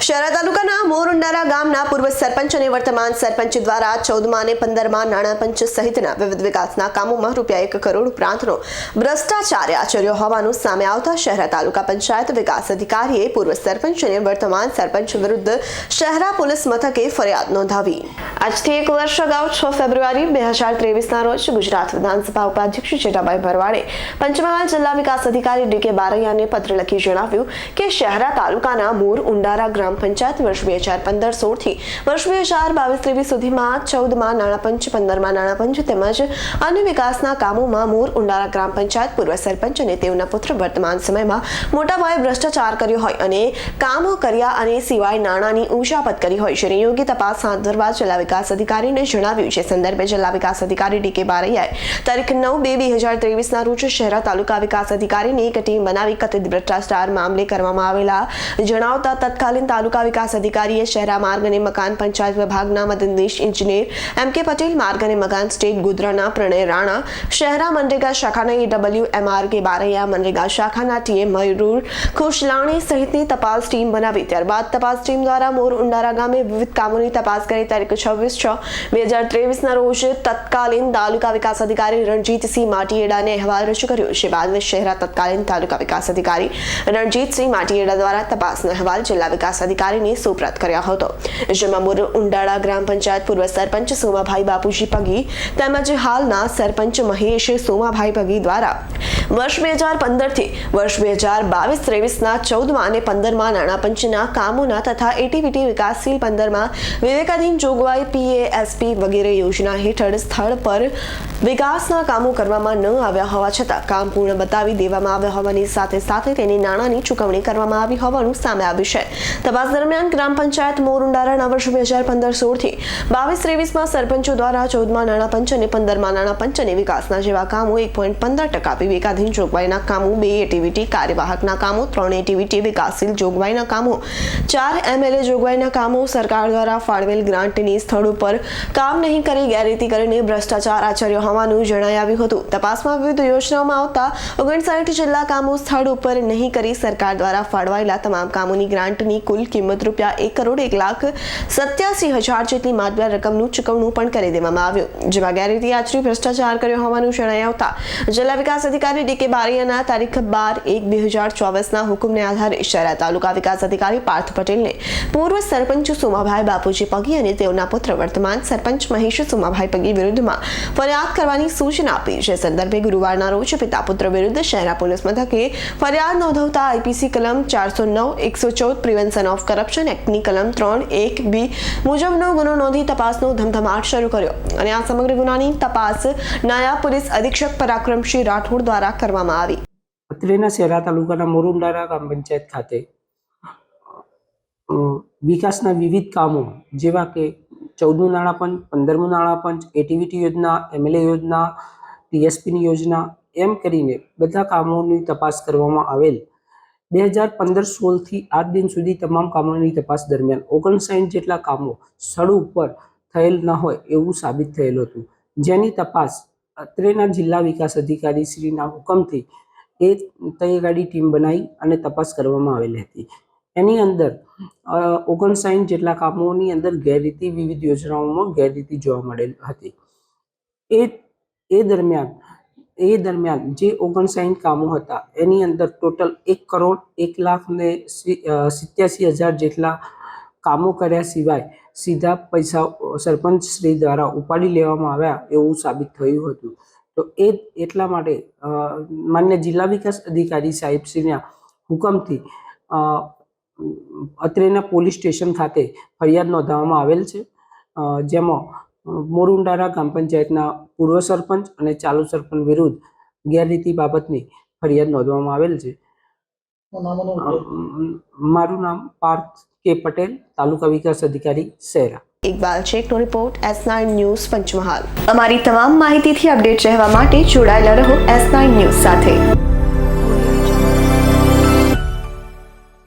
શહેરા તાલુકાના મોરુંડારા ગામના પૂર્વ સરપંચ અને વર્તમાન સરપંચ દ્વારા 14મા અને 15મા નાણાં પંચ સહિતના વિવિધ વિકાસના કામોમાં ₹1 કરોડ ઉપરાંતનો ભ્રષ્ટાચાર આચર્યો હોવાનું સામે આવતા શહેરા તાલુકા પંચાયત વિકાસ અધિકારીએ પૂર્વ સરપંચ અને વર્તમાન સરપંચ વિરુદ્ધ શહેરા પોલીસ મથકે ફરિયાદ નોંધાવી. આજથી 1 વર્ષ અગાઉ 6 ફેબ્રુઆરી 2023ના રોજ ગુજરાત વિધાનસભા ઉપાધ્યક્ષ જેઠાભાઈ ભરવાડે પંચમહાલ જિલ્લા વિકાસ અધિકારી ડી.કે. બારૈયાને પત્ર લખી જણાવ્યું કે શહેરા તાલુકાના મોરુંડારા ગ્રામ પંચાયત વર્ષ 2015-16 થી વર્ષ 2022-23 સુધીમાં 14મા નાણાં પંચ, 15મા નાણાં પંચ તેમજ અન્ય વિકાસના કામોમાં મોરુંડારા ગ્રામ પંચાયત પૂર્વ સરપંચ અને તેઓના પુત્ર વર્તમાન સમયમાં મોટા પાયે ભ્રષ્ટાચાર કર્યો હોય અને કામો કર્યા અને સિવાય નાણાંની ઉચાપત કરી હોય છે. યોગ્ય તપાસ હાથ ધરવા જિલ્લા વિકાસ અધિકારીને જણાવ્યું છે. સંદર્ભે જિલ્લા વિકાસ અધિકારી ડી.કે. બારૈયાએ તારીખ 9/2/2023ના રોજ શહેરા તાલુકા વિકાસ અધિકારીની એક ટીમ બનાવી કથિત ભ્રષ્ટાચાર મામલે કરવામાં આવેલા જણાવતા તત્કાલીન તાલુકા વિકાસ અધિકારીએ શહેરા માર્ગ અને મકાન પંચાયત વિભાગના મદદનીશ ઇજનેર એમ.કે. પટેલ, માર્ગ અને મકાન સ્ટેટ ગોધરાના પ્રણય રાણા, શહેરા મનરેગા શાખાના E.W.M.R.K. બારૈયા, મનરેગા શાખાના T.M. મયુર ખુશલાણી સહિતની તપાસ ટીમ બનાવી. ત્યારબાદ તપાસ ટીમ દ્વારા મોરુંડારા ગામે વિવિધ કામોની તપાસ કરી તારીખ 26/6/2023ના રોજ તત્કાલીન તાલુકા વિકાસ અધિકારી રણજીતસિંહ માટીએડાને અહેવાલ રજૂ કર્યો છે. બાદ શહેરા તત્કાલીન તાલુકા વિકાસ અધિકારી રણજીતસિંહ માટીએડા દ્વારા તપાસનો અહેવાલ જિલ્લા વિકાસ અધિકારીને સુપ્રત કર્યો હતો. જેમાં મોરુંડારા ગ્રામ પંચાયત પૂર્વ સરપંચ સોમાભાઈ બાપુજી પગી તેમજ હાલના સરપંચ મહેશ સોમાભાઈ પગી દ્વારા વર્ષ 2015 થી વર્ષ 2022-23ના 14મા અને 15મા નાણાં પંચના કામોના તથા એટીવીટી વિકાસશીલ 15મા વિવેકાધીન જોગવાઈ PASP વગેરે યોજના હેઠળ સ્થળ પર વિકાસના કામો કરવામાં ન આવ્યા હોવા છતાં કામ પૂર્ણ બતાવી દેવામાં આવ્યા હોવાની સાથે તેની નાણાંની ચૂકવણી કરવામાં આવી હોવાનું સામે આવ્યું છે. તપાસ દરમિયાન ગ્રામ પંચાયત મોરુંડારાના વર્ષ 2015-16 થી 22-23માં સરપંચો દ્વારા 14મા નાણાં પંચ અને 15મા નાણાં પંચ અને વિકાસના જેવા કામો 1.15% વિવેકાધીન જોગવાઈના કામો, 2 એટીવીટી કાર્યવાહકના કામો, 3 એટીવીટી વિકાસશીલ જોગવાઈના કામો, 4 MLA જોગવાઈના કામો, સરકાર દ્વારા ફાળવેલ ગ્રાન્ટની સ્થળ ઉપર કામ નહીં કરી ગેરરીતિ કરીને ભ્રષ્ટાચાર આચર્યો હોવાનું જણાઈ આવ્યું હતું. તપાસમાં વિવિધ યોજનાઓમાં આવતા 59 જેટલા કામો સ્થળ ઉપર નહીં કરી સરકાર દ્વારા ફાળવાયેલા તમામ કામોની ગ્રાન્ટની કુલ કિંમત ₹1,87,000 જેટલી માતબર રકમનું ચૂકવણું પણ કરી દેવામાં આવ્યું. જેમાં ગેરરીતિ આચરી ભ્રષ્ટાચાર કર્યો હોવાનું જણાઈ આવતા જિલ્લા વિકાસ અધિકારી ડી.કે. બારૈયાના તારીખ 12/1/2024ના હુકમને આધારે શહેરા તાલુકા વિકાસ અધિકારી પાર્થ પટેલને પૂર્વ સરપંચ સોમાભાઈ બાપુજી પગી અને તેઓના પુત્ર વર્તમાન સરપંચ મહેશ સોમાભાઈ પગી વિરુદ્ધમાં ફરિયાદ કરવાની સૂચના આપી છે. સંદર્ભે ગુરુવારના રોજ પિતા પુત્ર વિરુદ્ધ શહેરા પોલીસ મથકે ફરિયાદ નોંધાવતા IPC કલમ 409-114 પ્રિવેન્શન ઓફ કરપ્શન એક્ટની કલમ 3(1)(b) મુજબનો ગુનો નોંધી તપાસનો ધમધમાટ શરૂ કર્યો અને આ સમગ્ર ગુનાની તપાસ નાયબ પોલીસ અધિક્ષક પરાક્રમસિંહ રાઠોડ દ્વારા કરવામાં આવી. અત્રેના શહેરા તાલુકાના મોરુંડારા ગ્રામ પંચાયત ખાતે વિકાસના વિવિધ કામો જેવા કે 14મું નાણાં પંચ, 15મું નાણાં પંચ, એટીવીટી યોજના, MLA યોજના, TSPની યોજના એમ કરીને બધા કામોની તપાસ કરવામાં આવેલ. 2015-16 થી આજ દિન સુધી તમામ કામોની તપાસ દરમિયાન 59 જેટલા કામો સ્થળ ઉપર થયેલ ન હોય એવું સાબિત થયેલ હતું. જેની તપાસ અત્રેના જિલ્લા વિકાસ અધિકારી શ્રીના હુકમથી એ તૈયારી ટીમ બનાવી અને તપાસ કરવામાં આવેલી હતી. એની અંદર 59 જેટલા કામોની અંદર ગેરરીતિ, વિવિધ યોજનાઓમાં ગેરરીતિ જોવા મળેલ હતી. એ દરમિયાન જે 59 કામો હતા એની અંદર ટોટલ 1,01,87,000 જેટલા કામો કર્યા સિવાય સીધા પૈસા સરપંચ શ્રી દ્વારા ઉપાડી લેવામાં આવ્યા એવું સાબિત થયું હતું. તો એટલા માટે માન્ય જિલ્લા વિકાસ અધિકારી સાહેબ શ્રીના હુકમથી અત્રેના પોલીસ સ્ટેશન ખાતે ફરિયાદ નોંધાવવામાં આવેલ છે. જેમાં મોરુંડારા ગ્રામ પંચાયતના પૂર્વ સરપંચ અને ચાલુ સરપંચ વિરુદ્ધ ગેરરીતિ બાબતની ફરિયાદ નોંધવામાં આવેલ છે. મારું નામ પાર્થ કે પટેલ, તાલુકા વિકાસ અધિકારી શહેરા. ઇકબાલ શેખનો રિપોર્ટ, S9 ન્યૂઝ પંચમહાલ. અમારી તમામ માહિતીથી અપડેટ રહેવા માટે જોડાયેલા રહો S9 ન્યૂઝ સાથે.